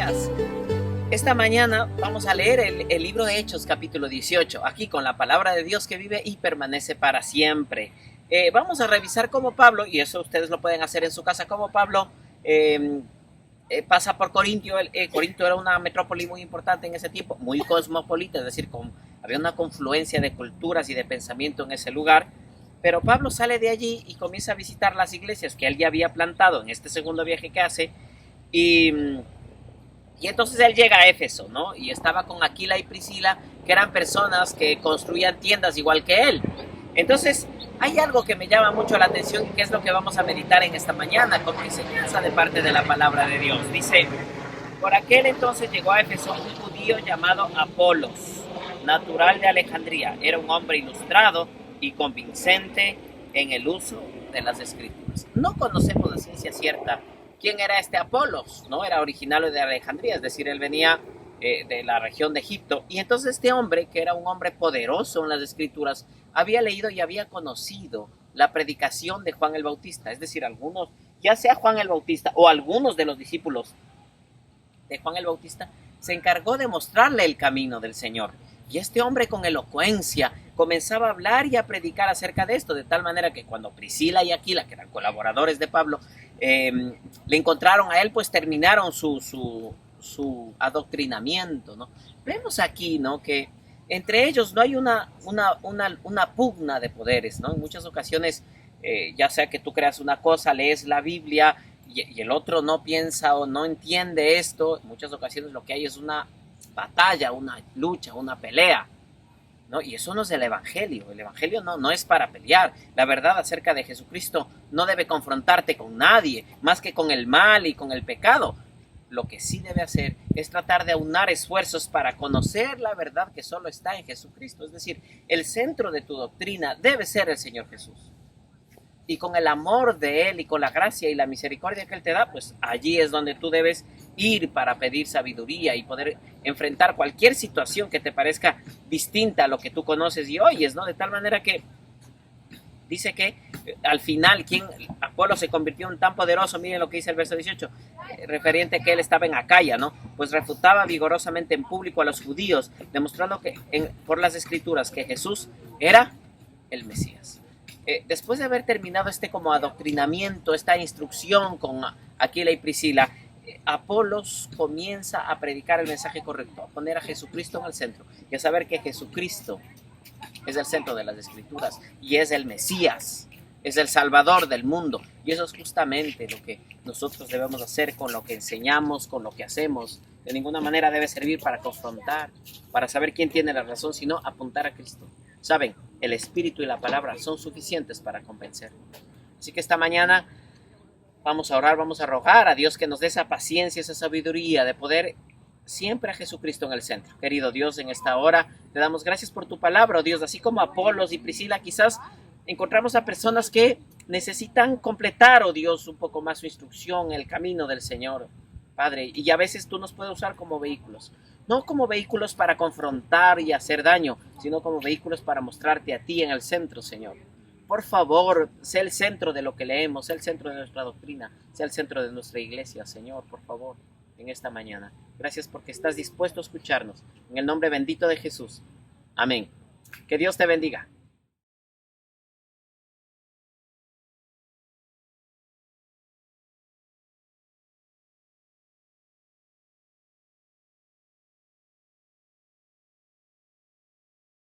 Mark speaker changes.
Speaker 1: días. Esta mañana vamos a leer el libro de Hechos, capítulo 18, aquí con la palabra de Dios que vive y permanece para siempre. Vamos a revisar cómo Pablo, y eso ustedes lo pueden hacer en su casa, cómo Pablo pasa por Corintio. Corintio era una metrópoli muy importante en ese tiempo, muy cosmopolita, es decir, había una confluencia de culturas y de pensamiento en ese lugar. Pero Pablo sale de allí y comienza a visitar las iglesias que él ya había plantado en este segundo viaje que hace. Y entonces él llega a Éfeso, ¿no? Y estaba con Aquila y Priscila, que eran personas que construían tiendas igual que él. Entonces, hay algo que me llama mucho la atención y que es lo que vamos a meditar en esta mañana como enseñanza de parte de la palabra de Dios. Dice, por aquel entonces llegó a Éfeso un judío llamado Apolos, natural de Alejandría. Era un hombre ilustrado y convincente en el uso de las escrituras. No conocemos de ciencia cierta quién era este Apolos, ¿no? Era originario de Alejandría, es decir, él venía de la región de Egipto. Y entonces este hombre, que era un hombre poderoso en las escrituras, había leído y había conocido la predicación de Juan el Bautista, es decir, algunos, ya sea Juan el Bautista o algunos de los discípulos de Juan el Bautista, se encargó de mostrarle el camino del Señor. Y este hombre con elocuencia comenzaba a hablar y a predicar acerca de esto, de tal manera que cuando Priscila y Aquila, que eran colaboradores de Pablo, le encontraron a él, pues terminaron su adoctrinamiento, ¿no? Vemos aquí, ¿no?, que entre ellos no hay una pugna de poderes, ¿no? En muchas ocasiones, ya sea que tú creas una cosa, lees la Biblia y el otro no piensa o no entiende esto, en muchas ocasiones lo que hay es una batalla, una lucha, una pelea, ¿no? Y eso no es el Evangelio. El Evangelio no es para pelear. La verdad acerca de Jesucristo no debe confrontarte con nadie, más que con el mal y con el pecado. Lo que sí debe hacer es tratar de aunar esfuerzos para conocer la verdad que solo está en Jesucristo. Es decir, el centro de tu doctrina debe ser el Señor Jesús. Y con el amor de Él y con la gracia y la misericordia que Él te da, pues allí es donde tú debes ir para pedir sabiduría y poder enfrentar cualquier situación que te parezca distinta a lo que tú conoces y oyes, ¿no? De tal manera que dice que al final, Apolo se convirtió en tan poderoso, miren lo que dice el verso 18, referente a que él estaba en Acaya, ¿no? Pues refutaba vigorosamente en público a los judíos, demostrando que por las escrituras que Jesús era el Mesías. Después de haber terminado como adoctrinamiento, esta instrucción con Aquila y Priscila, Apolos comienza a predicar el mensaje correcto, a poner a Jesucristo en el centro y a saber que Jesucristo es el centro de las escrituras y es el Mesías, es el Salvador del mundo. Y eso es justamente lo que nosotros debemos hacer con lo que enseñamos, con lo que hacemos. De ninguna manera debe servir para confrontar, para saber quién tiene la razón, sino apuntar a Cristo. Saben, el Espíritu y la palabra son suficientes para convencer. Así que esta mañana vamos a orar, vamos a rogar a Dios que nos dé esa paciencia, esa sabiduría de poder siempre a Jesucristo en el centro. Querido Dios, en esta hora te damos gracias por tu palabra, oh Dios. Así como Apolos y Priscila, quizás encontramos a personas que necesitan completar, oh Dios, un poco más su instrucción, el camino del Señor, Padre. Y a veces tú nos puedes usar como vehículos. No como vehículos para confrontar y hacer daño, sino como vehículos para mostrarte a ti en el centro, Señor. Por favor, sé el centro de lo que leemos, sé el centro de nuestra doctrina, sé el centro de nuestra iglesia, Señor, por favor, en esta mañana. Gracias porque estás dispuesto a escucharnos. En el nombre bendito de Jesús. Amén. Que Dios te bendiga.